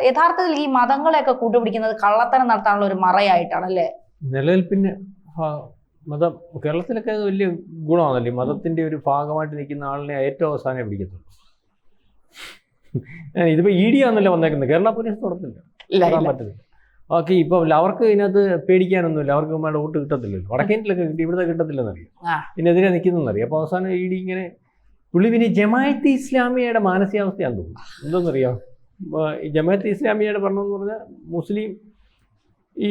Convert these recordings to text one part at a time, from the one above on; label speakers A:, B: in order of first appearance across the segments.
A: യഥാർത്ഥത്തിൽ ഈ മതങ്ങളെയൊക്കെ കൂട്ടുപിടിക്കുന്നത് കള്ളത്തരം നടത്താനുള്ള ഒരു മറയായിട്ടാണ് അല്ലേ?
B: നിലവിൽ പിന്നെ മതം കേരളത്തിലൊക്കെ അത് വലിയ ഗുണമാണല്ലേ, മതത്തിന്റെ ഒരു ഭാഗമായിട്ട് നിൽക്കുന്ന ആളിനെ ഏറ്റവും അവസാനം പിടിക്കത്തുള്ളൂ. ഇതിപ്പോ ED ആണല്ലോ വന്നേക്കുന്നത്, കേരള പോലീസ് തുടർന്നില്ല, പറ്റത്തില്ല. ബാക്കി ഇപ്പൊ അവർക്ക് ഇതിനകത്ത് പേടിക്കാനൊന്നുമില്ല, അവർക്ക് നമ്മുടെ വോട്ട് കിട്ടത്തില്ലല്ലോ. വടക്കേന്ത്യയിലൊക്കെ കിട്ടി, ഇവിടുത്തെ കിട്ടത്തില്ലെന്നറിയാം, ഇതിനെതിരെ നിൽക്കുന്നറിയാം. അപ്പൊ അവസാനം ED ഇങ്ങനെ പുള്ളി പിന്നെ ജമാഅത്തെ ഇസ്ലാമിയയുടെ മാനസികാവസ്ഥയാണെന്ന് തോന്നുന്നു. എന്തെന്നറിയാം, ജമാഅത്തെ ഇസ്ലാമിയയുടെ പറഞ്ഞെന്ന് പറഞ്ഞാൽ മുസ്ലിം ഈ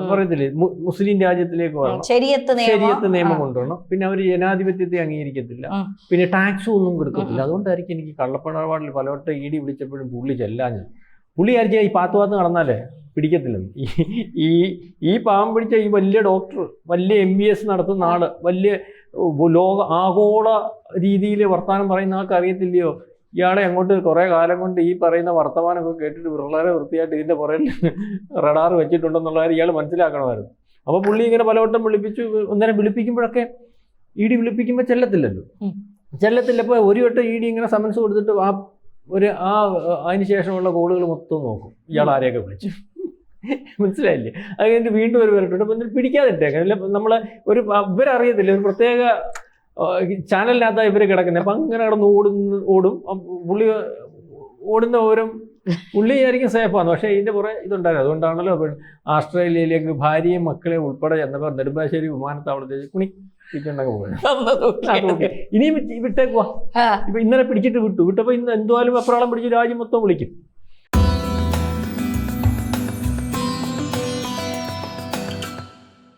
B: പറയത്തില്ലേ മുസ്ലിം രാജ്യത്തിലേക്ക് വരണം, ശരീഅത്ത് നിയമം കൊണ്ടുവരണം, പിന്നെ അവർ ജനാധിപത്യത്തെ അംഗീകരിക്കത്തില്ല, പിന്നെ ടാക്സും ഒന്നും കൊടുക്കത്തില്ല. അതുകൊണ്ടായിരിക്കും എനിക്ക് കള്ളപ്പണപാടിൽ പലവട്ടം ED വിളിച്ചപ്പോഴും പുള്ളി ചെല്ലാഞ്ഞത്. പുള്ളി ആയിരിക്കും ഈ പാത്ത് നടന്നാലേ പിടിക്കത്തില്ലെന്ന്. ഈ പാവം പിടിച്ച ഈ വലിയ ഡോക്ടർ, വലിയ MBS നടത്തുന്ന ആള്, വലിയ ആഗോള രീതിയിൽ വർത്തമാനം പറയുന്ന ആൾക്ക് അറിയത്തില്ലയോ ഇയാളെ അങ്ങോട്ട് കുറേ കാലം കൊണ്ട് ഈ പറയുന്ന വർത്തമാനമൊക്കെ കേട്ടിട്ട് വളരെ വൃത്തിയായിട്ട് ഇതിൻ്റെ പുറകിൽ റഡാർ വെച്ചിട്ടുണ്ടെന്നുള്ള കാര്യം ഇയാൾ മനസ്സിലാക്കണമായിരുന്നു. അപ്പോൾ പുള്ളി ഇങ്ങനെ പലവട്ടം വിളിപ്പിച്ചു. അന്നേരം വിളിപ്പിക്കുമ്പോഴൊക്കെ ED വിളിപ്പിക്കുമ്പോൾ ചെല്ലത്തില്ലല്ലോ. ചെല്ലത്തില്ലപ്പോൾ ഒരു വട്ടം ED ഇങ്ങനെ സമൻസ് കൊടുത്തിട്ട് അതിന് ശേഷമുള്ള കോളുകൾ മൊത്തം നോക്കും, ഇയാൾ ആരെയൊക്കെ വിളിച്ചു. മനസ്സിലായില്ലേ? അത് കഴിഞ്ഞിട്ട് വീണ്ടും ഒരു വരട്ടുണ്ട്. അപ്പം എന്നിട്ട് പിടിക്കാതിട്ടേക്കാം. അല്ല നമ്മളെ ഇവരറിയത്തില്ല, ഒരു പ്രത്യേക ചാനലിനകത്താണ് ഇവർ കിടക്കുന്നത്. അപ്പം അങ്ങനെ കിടന്ന് ഓടും. പുള്ളി ഓടുന്ന ഓരം പുള്ളി ആയിരിക്കും സേഫാണ്. പക്ഷേ ഇതിൻ്റെ പുറേ ഇതുണ്ടായിരുന്നു. അതുകൊണ്ടാണല്ലോ ആസ്ട്രേലിയയിലേക്ക് ഭാര്യയും മക്കളെയും ഉൾപ്പെടെ ചെന്നപ്പോൾ നെടുമ്പാശ്ശേരി വിമാനത്താവളത്തേക്ക് കുണിപ്പിച്ചുണ്ടങ്ങ് പോയത്. ഇനിയും വിട്ടേക്കുവാ. ഇപ്പൊ ഇന്നലെ പിടിച്ചിട്ട് വിട്ടപ്പോൾ ഇന്ന് എന്തുവായാലും വെപ്രാളം പിടിച്ച് രാജ്യം മൊത്തം വിളിക്കും.